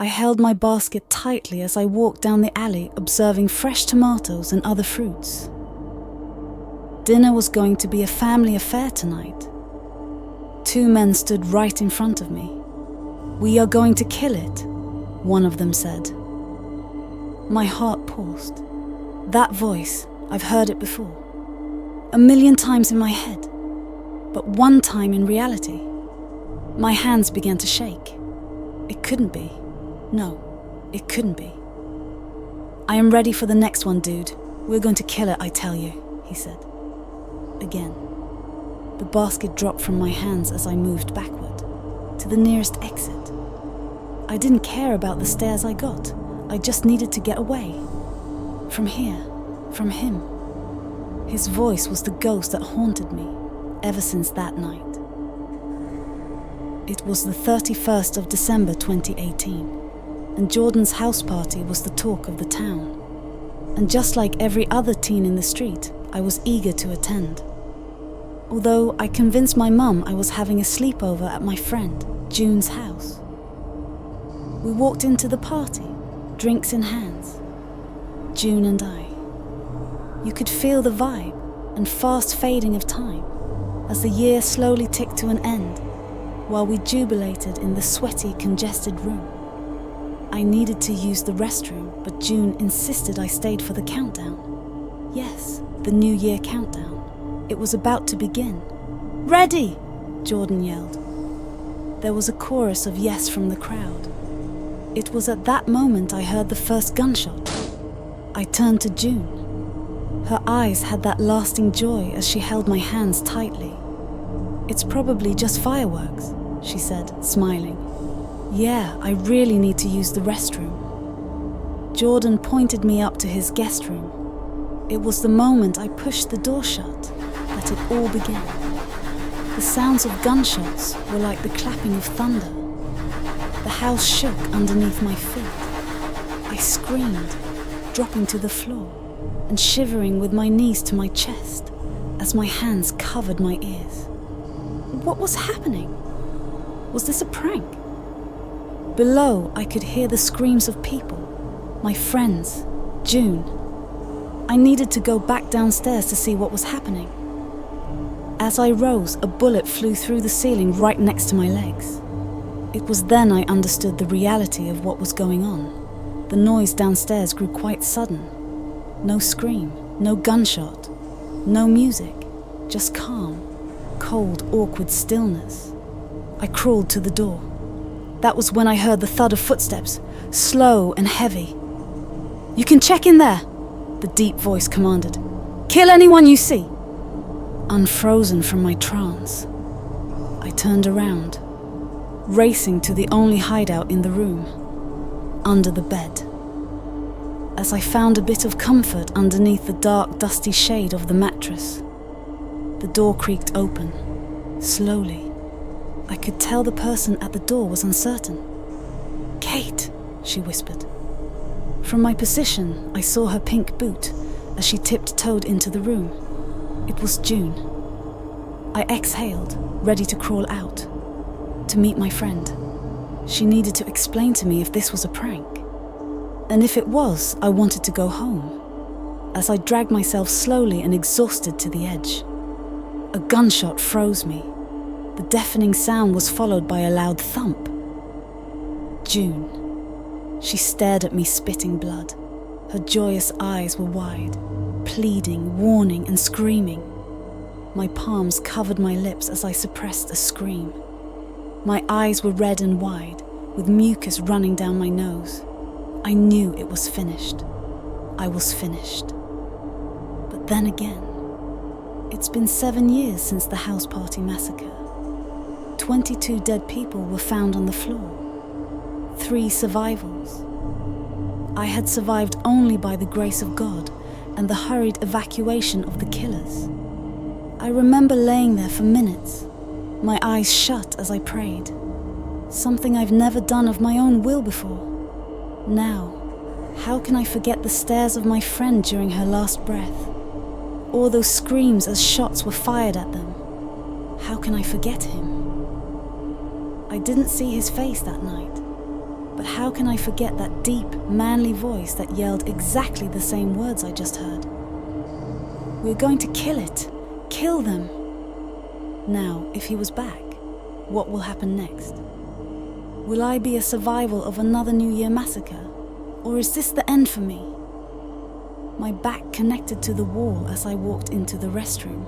I held my basket tightly as I walked down the alley, observing fresh tomatoes and other fruits. Dinner was going to be a family affair tonight. 2 men stood right in front of me. "We are going to kill it," one of them said. My heart paused. That voice, I've heard it before. 1,000,000 times in my head, but one time in reality. My hands began to shake. It couldn't be. No, it couldn't be. "I am ready for the next one, dude. We're going to kill it, I tell you," he said. Again. The basket dropped from my hands as I moved backward, to the nearest exit. I didn't care about the stares I got. I just needed to get away. From here, from him. His voice was the ghost that haunted me, ever since that night. It was the 31st of December 2018, and Jordan's house party was the talk of the town. And just like every other teen in the street, I was eager to attend. Although I convinced my mum I was having a sleepover at my friend, June's house. We walked into the party, drinks in hands. June and I. You could feel the vibe and fast fading of time as the year slowly ticked to an end, while we jubilated in the sweaty, congested room. I needed to use the restroom, but June insisted I stayed for the countdown. Yes, the New Year countdown. It was about to begin. "Ready!" Jordan yelled. There was a chorus of yes from the crowd. It was at that moment I heard the first gunshot. I turned to June. Her eyes had that lasting joy as she held my hands tightly. "It's probably just fireworks," she said, smiling. "Yeah, I really need to use the restroom." Jordan pointed me up to his guest room. It was the moment I pushed the door shut that it all began. The sounds of gunshots were like the clapping of thunder. The house shook underneath my feet. I screamed, dropping to the floor and shivering with my knees to my chest as my hands covered my ears. What was happening? Was this a prank? Below, I could hear the screams of people, my friends, June. I needed to go back downstairs to see what was happening. As I rose, a bullet flew through the ceiling right next to my legs. It was then I understood the reality of what was going on. The noise downstairs grew quite sudden. No scream, no gunshot, no music, just calm, cold, awkward stillness. I crawled to the door. That was when I heard the thud of footsteps, slow and heavy. "You can check in there," the deep voice commanded. "Kill anyone you see." Unfrozen from my trance, I turned around, racing to the only hideout in the room, under the bed. As I found a bit of comfort underneath the dark, dusty shade of the mattress, the door creaked open, slowly. I could tell the person at the door was uncertain. "Kate," she whispered. From my position, I saw her pink boot as she tiptoed into the room. It was June. I exhaled, ready to crawl out, to meet my friend. She needed to explain to me if this was a prank. And if it was, I wanted to go home. As I dragged myself slowly and exhausted to the edge, a gunshot froze me. The deafening sound was followed by a loud thump. June. She stared at me, spitting blood. Her joyous eyes were wide, pleading, warning, and screaming. My palms covered my lips as I suppressed a scream. My eyes were red and wide, with mucus running down my nose. I knew it was finished. I was finished. But then again, it's been 7 years since the house party massacre. 22 dead people were found on the floor. 3 survivals. I had survived only by the grace of God and the hurried evacuation of the killers. I remember laying there for minutes, my eyes shut as I prayed. Something I've never done of my own will before. Now, how can I forget the stares of my friend during her last breath? Or those screams as shots were fired at them? How can I forget him? I didn't see his face that night. But how can I forget that deep, manly voice that yelled exactly the same words I just heard? We're going to kill it. Kill them. Now, if he was back, what will happen next? Will I be a survival of another New Year massacre? Or is this the end for me? My back connected to the wall as I walked into the restroom.